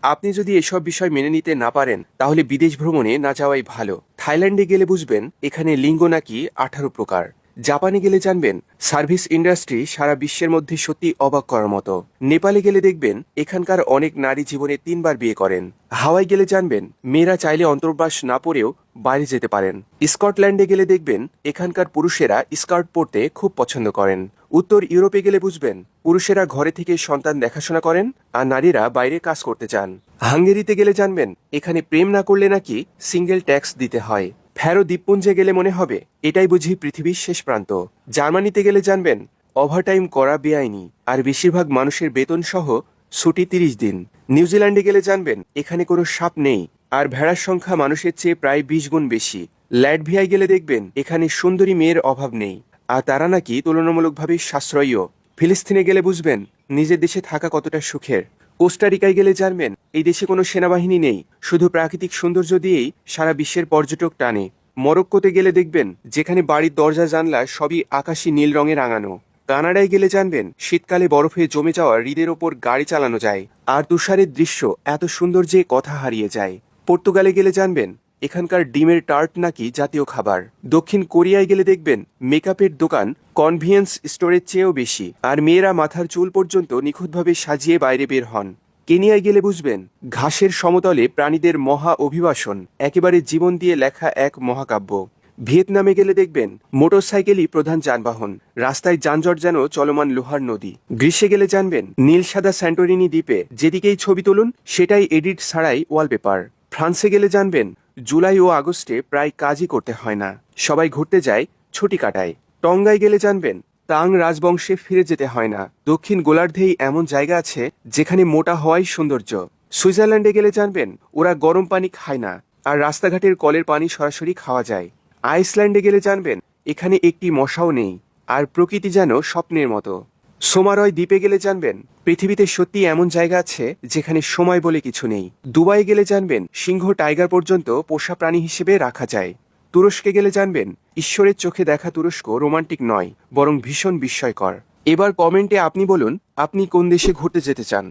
আপনি যদি এসব বিষয় মেনে নিতে না পারেন তাহলে বিদেশ ভ্রমণে না যাওয়াই ভালো। থাইল্যান্ডে গেলে বুঝবেন এখানে লিঙ্গ নাকি 18 প্রকার। জাপানে গেলে জানবেন সার্ভিস ইন্ডাস্ট্রি সারা বিশ্বের মধ্যে সত্যি অবাক করার মতো। নেপালে গেলে দেখবেন এখানকার অনেক নারী জীবনে 3বার বিয়ে করেন। হাওয়াই গেলে জানবেন মেয়েরা চাইলে অন্তর্বাস না পরেও বাইরে যেতে পারেন। স্কটল্যান্ডে গেলে দেখবেন এখানকার পুরুষেরা স্কার্ট পরতে খুব পছন্দ করেন। উত্তর ইউরোপে গেলে বুঝবেন পুরুষেরা ঘরে থেকে সন্তান দেখাশোনা করেন আর নারীরা বাইরে কাজ করতে চান। হাঙ্গেরিতে গেলে জানবেন এখানে প্রেম না করলে নাকি সিঙ্গেল ট্যাক্স দিতে হয়। ফ্যারো দ্বীপপুঞ্জে গেলে মনে হবে এটাই বুঝি পৃথিবীর শেষ প্রান্ত। জার্মানিতে গেলে জানবেন ওভারটাইম করা বেআইনি আর বেশিরভাগ মানুষের বেতন সহ ছুটি 30 দিন। নিউজিল্যান্ডে গেলে জানবেন এখানে কোনো সাপ নেই আর ভেড়ার সংখ্যা মানুষের চেয়ে প্রায় 20 গুণ বেশি। ল্যাটভিয়ায় গেলে দেখবেন এখানে সুন্দরী মেয়ের অভাব নেই আর তারা নাকি তুলনামূলকভাবে সাশ্রয়ীও। ফিলিস্তিনে গেলে বুঝবেন নিজের দেশে থাকা কতটা সুখের। কোস্টারিকায় গেলে জানবেন এই দেশে কোনো সেনাবাহিনী নেই, শুধু প্রাকৃতিক সৌন্দর্য দিয়েই সারা বিশ্বের পর্যটক টানে। মরক্কোতে গেলে দেখবেন যেখানে বাড়ির দরজা জানলা সবই আকাশী নীল রঙে রাঙানো। কানাডায় গেলে জানবেন শীতকালে বরফে জমে যাওয়া হ্রদের ওপর গাড়ি চালানো যায় আর তুষারের দৃশ্য এত সুন্দর যে কথা হারিয়ে যায়। পর্তুগালে গেলে জানবেন এখানকার ডিমের টার্ট নাকি জাতীয় খাবার। দক্ষিণ কোরিয়ায় গেলে দেখবেন মেকআপের দোকান কনভিয়েন্স স্টোরের চেয়েও বেশি আর মেয়েরা মাথার চুল পর্যন্ত নিখুঁতভাবে সাজিয়ে বাইরে বের হন। কেনিয়ায় গেলে বুঝবেন ঘাসের সমতলে প্রাণীদের মহা অভিবাসন একেবারে জীবন দিয়ে লেখা এক মহাকাব্য। ভিয়েতনামে গেলে দেখবেন মোটরসাইকেলই প্রধান যানবাহন, রাস্তায় যানজট যেন চলমান লোহার নদী। গ্রীষ্মে গেলে জানবেন নীল সাদা স্যান্টোরিনি দ্বীপে যেদিকেই ছবি তুলুন সেটাই এডিট ছাড়াই ওয়ালপেপার। ফ্রান্সে গেলে জানবেন জুলাই ও আগস্টে প্রায় কাজই করতে হয় না, সবাই ঘুরতে যায়, ছুটি কাটায়। টঙ্গায় গেলে জানবেন তাং রাজবংশে ফিরে যেতে হয় না, দক্ষিণ গোলার্ধেই এমন জায়গা আছে যেখানে মোটা হওয়াই সৌন্দর্য। সুইজারল্যান্ডে গেলে জানবেন ওরা গরম পানি খায় না আর রাস্তাঘাটের কলের পানি সরাসরি খাওয়া যায়। আইসল্যান্ডে গেলে জানবেন এখানে একটি মশাও নেই আর প্রকৃতি যেন স্বপ্নের মতো। সোমারয় দ্বীপে গেলে জানবেন পৃথিবীতে সত্যি এমন জায়গা আছে যেখানে সময় বলে কিছু নেই। দুবাই গেলে জানবেন সিংহ টাইগার পর্যন্ত পোষা প্রাণী হিসেবে রাখা যায়। তুরস্কে গেলে জানবেন ঈশ্বরের চোখে দেখা তুরস্ক রোমান্টিক নয় বরং ভীষণ বিস্ময়কর। এবার কমেন্টে আপনি বলুন আপনি কোন দেশে ঘুরতে যেতে চান।